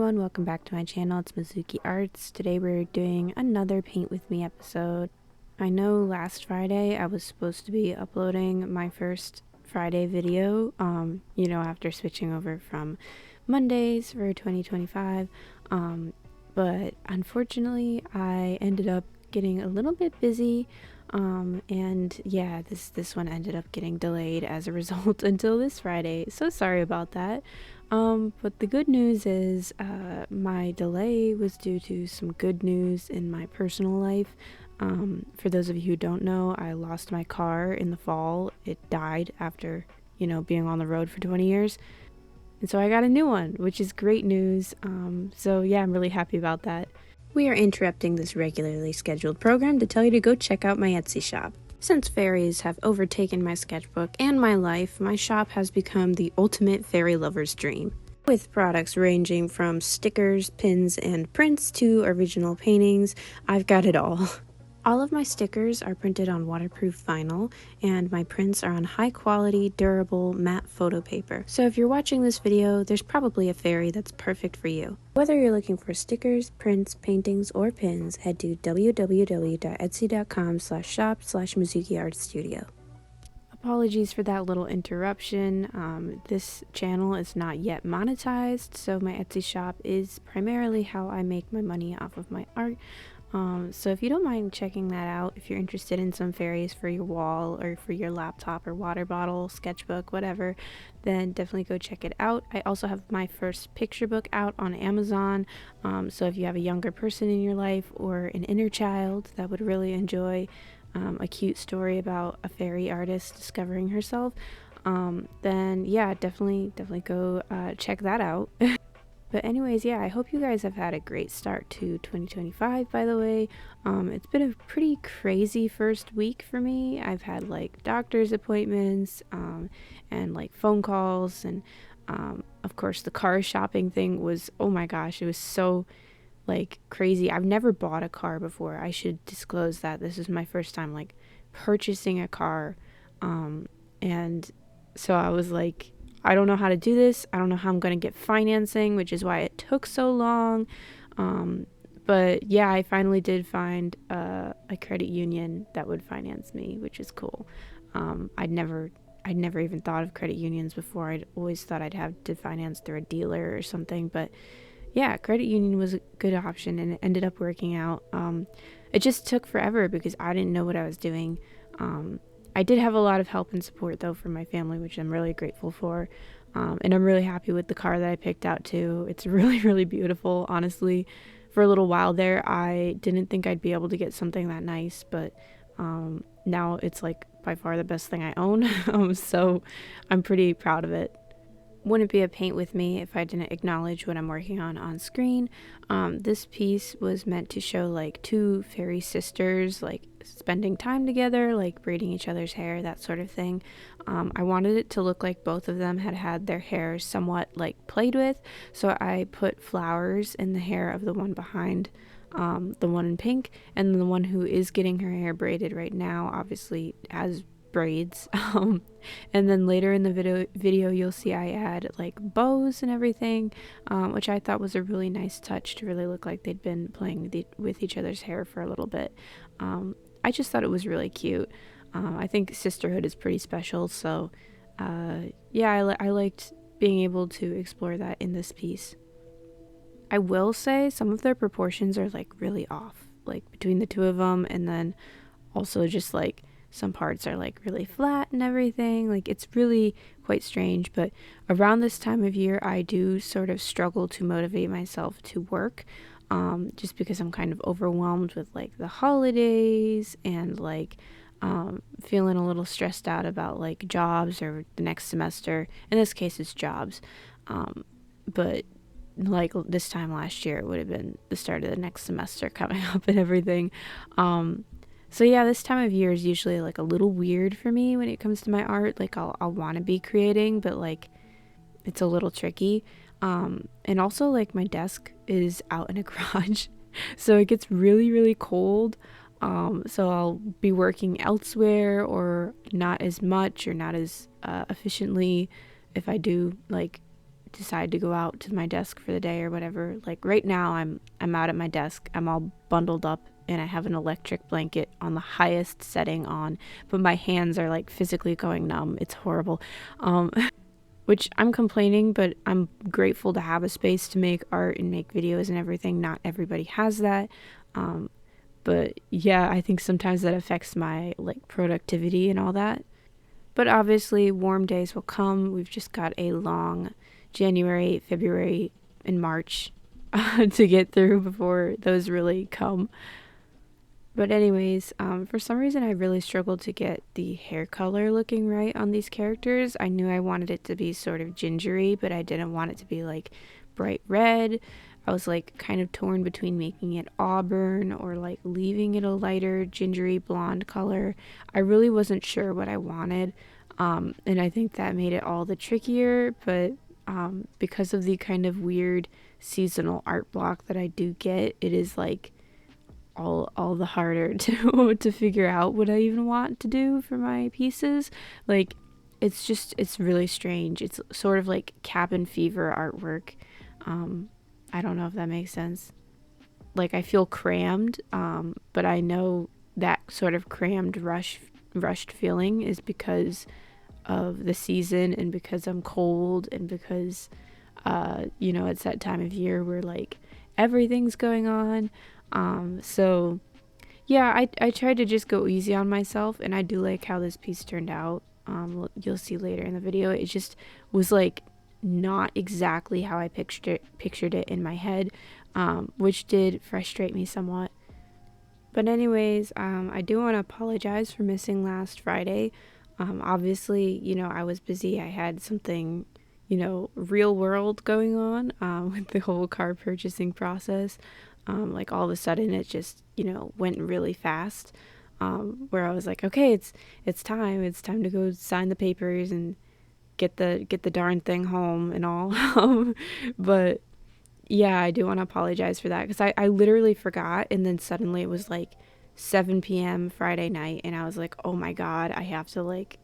everyone, welcome back to my channel. It's Mizuki Arts. Today we're doing another Paint With Me episode. I know last Friday I was supposed to be uploading my first Friday video, after switching over from Mondays for 2025, but unfortunately I ended up getting a little bit busy, and yeah, this one ended up getting delayed as a result until this Friday, so sorry about that. But the good news is, my delay was due to some good news in my personal life. For those of you who don't know, I lost my car in the fall. It died after, being on the road for 20 years. And so I got a new one, which is great news. So yeah, I'm really happy about that. We are interrupting this regularly scheduled program to tell you to go check out my Etsy shop. Since fairies have overtaken my sketchbook and my life, my shop has become the ultimate fairy lover's dream. With products ranging from stickers, pins, and prints to original paintings, I've got it all. All of my stickers are printed on waterproof vinyl, and my prints are on high-quality, durable, matte photo paper. So if you're watching this video, there's probably a fairy that's perfect for you. Whether you're looking for stickers, prints, paintings, or pins, head to www.etsy.com/shop/MizukiArtStudio. Apologies for that little interruption. This channel is not yet monetized, so my Etsy shop is primarily how I make my money off of my art. So if you don't mind checking that out, if you're interested in some fairies for your wall or for your laptop or water bottle, sketchbook, whatever, then definitely go check it out. I also have my first picture book out on Amazon, so if you have a younger person in your life or an inner child that would really enjoy a cute story about a fairy artist discovering herself, then yeah, definitely go check that out. But anyways, yeah, I hope you guys have had a great start to 2025, by the way. It's been a pretty crazy first week for me. I've had like doctor's appointments, and like phone calls, and of course the car shopping thing was, oh my gosh, it was so like crazy. I've never bought a car before. I should disclose that. This is my first time like purchasing a car. And so I was like, I don't know how to do this. I don't know how I'm going to get financing, which is why it took so long. But yeah, I finally did find a credit union that would finance me, which is cool. I'd never even thought of credit unions before. I'd always thought I'd have to finance through a dealer or something, but yeah, credit union was a good option, and it ended up working out. It just took forever because I didn't know what I was doing. I did have a lot of help and support though from my family, which I'm really grateful for. And I'm really happy with the car that I picked out too. It's really, really beautiful. Honestly, for a little while there, I didn't think I'd be able to get something that nice, but now it's like by far the best thing I own. So I'm pretty proud of it. Wouldn't be a Paint With Me if I didn't acknowledge what I'm working on screen. This piece was meant to show like two fairy sisters like spending time together, like braiding each other's hair, that sort of thing. I wanted it to look like both of them had their hair somewhat like played with, so I put flowers in the hair of the one behind, the one in pink, and the one who is getting her hair braided right now obviously has braids. And then later in the video you'll see I add like bows and everything, which I thought was a really nice touch to really look like they'd been playing with each other's hair for a little bit. I just thought it was really cute. I think sisterhood is pretty special, so yeah, I liked being able to explore that in this piece. I will say some of their proportions are like really off, like between the two of them, and then also just like some parts are like really flat and everything. Like it's really quite strange. But around this time of year I do sort of struggle to motivate myself to work, just because I'm kind of overwhelmed with like the holidays and like feeling a little stressed out about like jobs or the next semester. In this case it's jobs, but like this time last year it would have been the start of the next semester coming up and everything. So yeah, this time of year is usually like a little weird for me when it comes to my art. Like I'll want to be creating, but like it's a little tricky. And also like my desk is out in a garage, so it gets really, really cold. So I'll be working elsewhere or not as much or not as efficiently if I do like decide to go out to my desk for the day or whatever. Like right now I'm out at my desk. I'm all bundled up and I have an electric blanket on the highest setting on, but my hands are like physically going numb. It's horrible. Which I'm complaining, but I'm grateful to have a space to make art and make videos and everything. Not everybody has that. But yeah, I think sometimes that affects my like productivity and all that. But obviously warm days will come. We've just got a long January, February, and March to get through before those really come. But anyways, for some reason I really struggled to get the hair color looking right on these characters. I knew I wanted it to be sort of gingery, but I didn't want it to be like bright red. I was like kind of torn between making it auburn or like leaving it a lighter gingery blonde color. I really wasn't sure what I wanted, and I think that made it all the trickier, but because of the kind of weird seasonal art block that I do get, it is like all the harder to figure out what I even want to do for my pieces. Like it's really strange. It's sort of like cabin fever artwork. I don't know if that makes sense. Like I feel crammed, but I know that sort of crammed rushed feeling is because of the season and because I'm cold and because it's that time of year where like everything's going on. So yeah, I tried to just go easy on myself, and I do like how this piece turned out. You'll see later in the video. It just was like not exactly how I pictured it in my head, which did frustrate me somewhat. But anyways, I do want to apologize for missing last Friday. Obviously, I was busy. I had something, real world going on with the whole car purchasing process. Like all of a sudden it just, went really fast, where I was like, okay, it's time to go sign the papers and get the darn thing home and all. But yeah, I do want to apologize for that because I literally forgot, and then suddenly it was like 7 p.m. Friday night, and I was like, oh my god, I have to like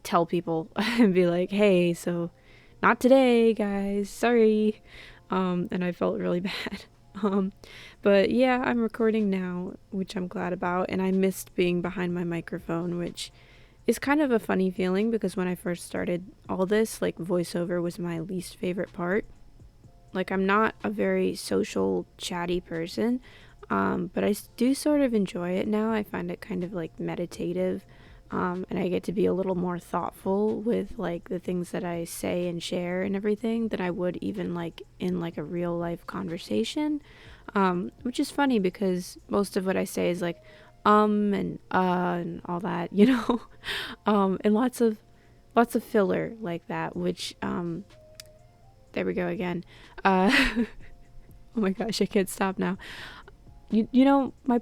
tell people and be like, hey, so not today, guys, sorry. And I felt really bad. But yeah, I'm recording now, which I'm glad about, and I missed being behind my microphone, which is kind of a funny feeling because when I first started all this, like voiceover was my least favorite part. Like I'm not a very social, chatty person, but I do sort of enjoy it now. I find it kind of like meditative, and I get to be a little more thoughtful with like the things that I say and share and everything than I would even like in like a real life conversation, which is funny because most of what I say is like and all that, and lots of filler like that, which there we go again. Oh my gosh, I can't stop now. My my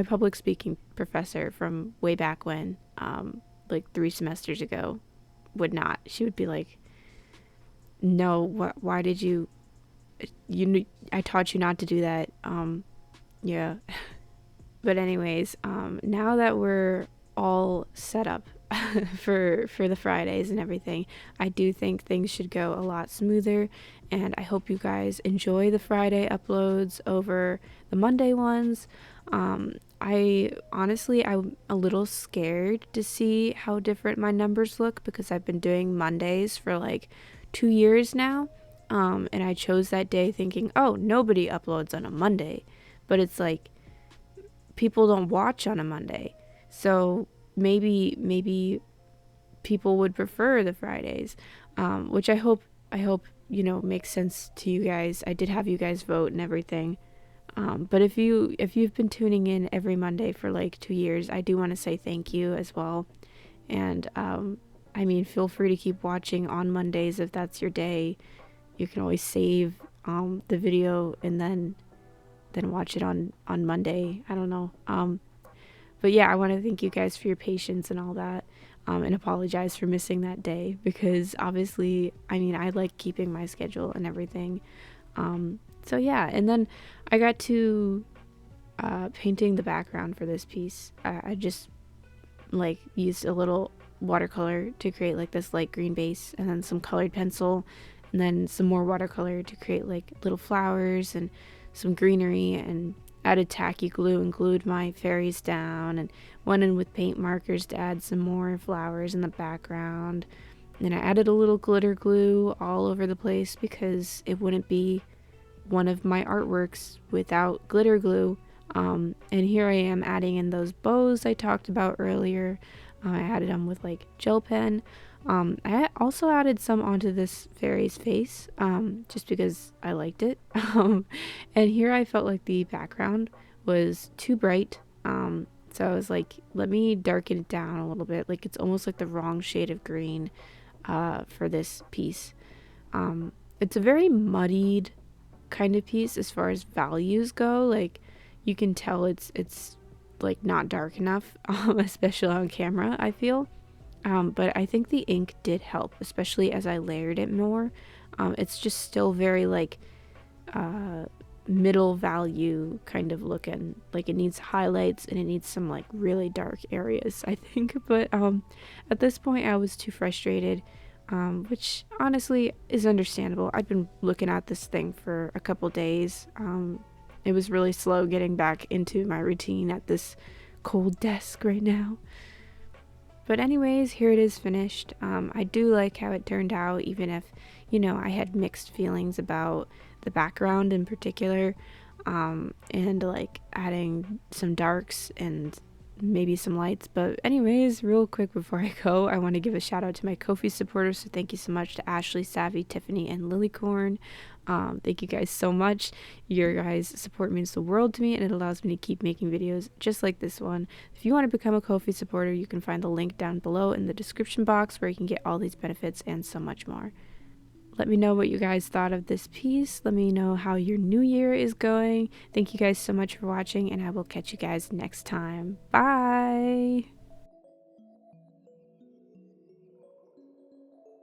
public speaking professor from way back when, like 3 semesters ago, she would be like, no, why did you I taught you not to do that. Yeah. But anyways, now that we're all set up for the Fridays and everything, I do think things should go a lot smoother, and I hope you guys enjoy the Friday uploads over the Monday ones. I'm a little scared to see how different my numbers look because I've been doing Mondays for like 2 years now, and I chose that day thinking, oh, nobody uploads on a Monday, but it's like people don't watch on a Monday, so maybe people would prefer the Fridays, which I hope makes sense to you guys. I did have you guys vote and everything, but if you've been tuning in every Monday for like 2 years, I do want to say thank you as well. And feel free to keep watching on Mondays if that's your day. You can always save the video and then watch it on Monday. I don't know. But yeah, I want to thank you guys for your patience and all that, and apologize for missing that day because obviously, I like keeping my schedule and everything. So yeah, and then I got to painting the background for this piece. I just like used a little watercolor to create like this light green base, and then some colored pencil, and then some more watercolor to create like little flowers and some greenery, and added tacky glue and glued my fairies down, and went in with paint markers to add some more flowers in the background. And I added a little glitter glue all over the place because it wouldn't be one of my artworks without glitter glue. And here I am adding in those bows I talked about earlier. I added them with like gel pen. I also added some onto this fairy's face, just because I liked it. And here I felt like the background was too bright. So I was like, let me darken it down a little bit. Like it's almost like the wrong shade of green for this piece. It's a very muddied kind of piece as far as values go. Like you can tell it's like not dark enough, especially on camera, I feel. But I think the ink did help, especially as I layered it more. It's just still very like middle value kind of looking. Like it needs highlights and it needs some like really dark areas, I think. But at this point I was too frustrated, which honestly is understandable. I've been looking at this thing for a couple days. It was really slow getting back into my routine at this cold desk right now. But anyways, here it is finished. I do like how it turned out, even if, you know, I had mixed feelings about the background in particular, and like adding some darks and maybe some lights. But anyways, real quick before I go, I want to give a shout out to my Ko-fi supporters. So thank you so much to Ashley, Savvy, Tiffany, and Lilycorn. Thank you guys so much. Your guys' support means the world to me, and it allows me to keep making videos just like this one. If you want to become a Ko-fi supporter, you can find the link down below in the description box where you can get all these benefits and so much more. Let me know what you guys thought of this piece. Let me know how your new year is going. Thank you guys so much for watching, and I will catch you guys next time. Bye!